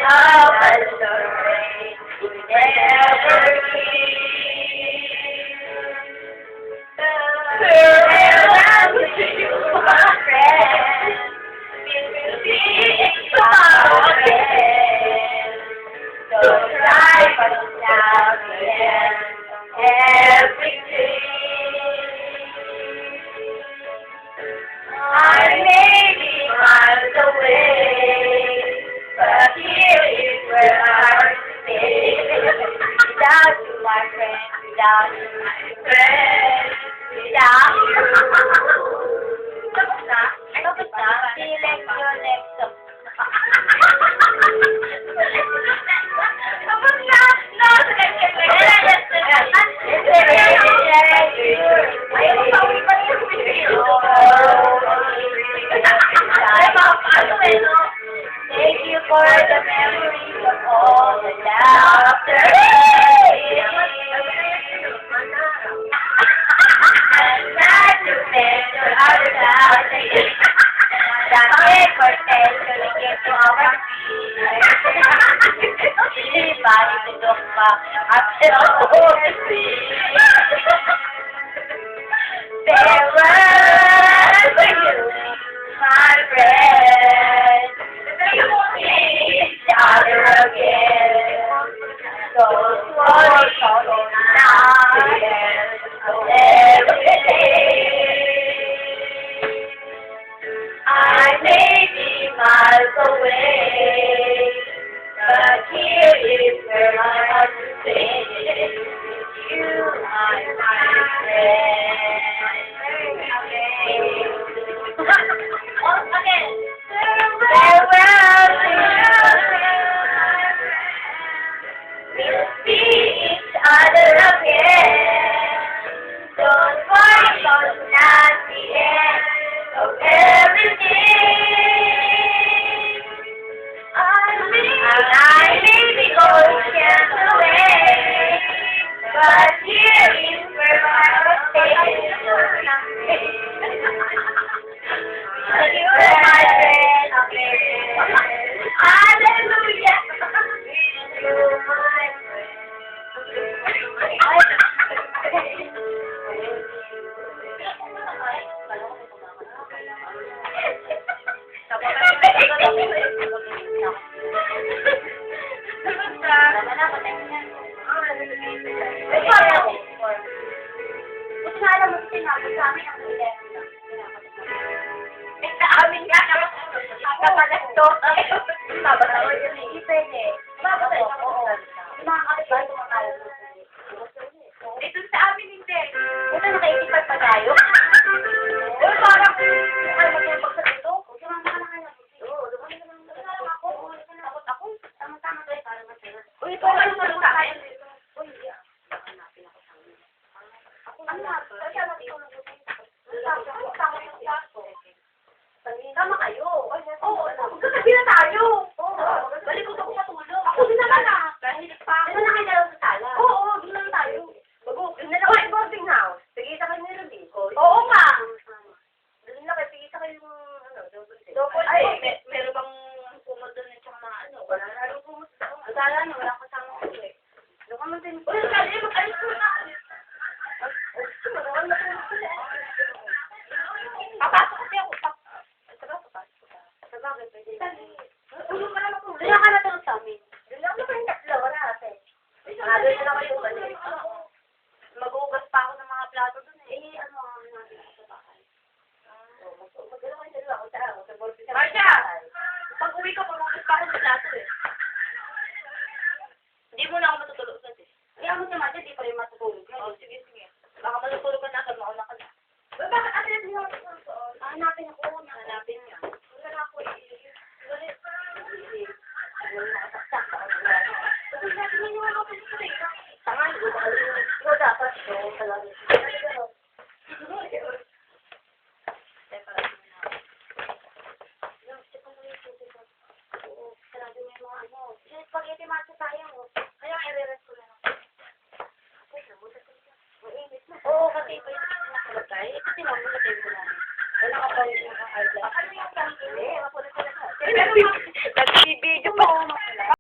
of a story we never hear. Farewell to you, my friend. We will see tomorrow again. Don't try but now the end. Everything. I may be miles away, but here is where I stay. Without you, my friend, without you, my friend, without you. Tapos na? Tapos na? Select your next song. Tapos na? No, select your next song. Ayun, pauwi pa yung video. Thank you for the memories of all the laughter. And not to mention other laughter. Dahil potential again to our feet. Diba, itudok pa. After all the feet. Farewell to you, my friend. See each other again. So slowly, now again, every day. I may be miles away, but here is where I want to stay. You, my friend. Farewell to you. We'll see each other again. Don't worry, 'cause that's the end of everything. I may be oceans away, but here is where I will stay. You are my friend, hallelujah. You are my amin nga naman kapalastot. Babatawa yun eh. Pwede. Babatawa ako. Makakalipan ko makala. Dito sa amin hindi. Ito nakaisipan pa tayo. O parang ay magpapag sa dito. Sumama ka na kaya. Oo, lumami ka lang ako. Takot ako. Tama-tama tayo para masaya. Uy, parang ano sa akin. Uy, hanapin ako sa amin. Ano nga? Kasi ano dito tama kayo. Oo, magkakabi na tayo. Balik ko sa kung matulog. Ako din naman ah. Kahit pa. Ano na kayo sa sala? Oo, doon lang tayo. Doon na lang kayo boarding house. Tigita kayo nila din. Oo nga. Doon na kayo, tigita kayo yung double. Ay, meron bang kumot doon at saka mga ano? Wala na rin kumot doon. Sala na, wala kasama ko eh. Doon ka man din. Uy, kaya mag-alis ko na. Papasok kasi ako. Ulo ka naman kung doon ka na tulog sa amin. Doon lang naman yung tatlo, wala ate. Doon na kayo balik. Mag-uugas pa ako ng mga plato doon eh. Eh, ano ang natin sa bahay? Magdala kayo dalawa ako sa board. Marcia! Pag uwi ka, mag-uugas pa ako ng plato eh. Hindi mo na ako matutulog kasi. Kaya mo si Marcia, di pa rin matutulog. Oo, sige, sige. Baka matutulog ka na agad, mauna ka na. Bakit ate natin yung matutulog doon? Hanapin ako. Hanapin niya. Wala ako eh. Oo, kasi ito yung nakalagay. Kasi mamulatay ko na. Wala ka pa yung nakakala. Ano yung pang-ini? Nag-video pa.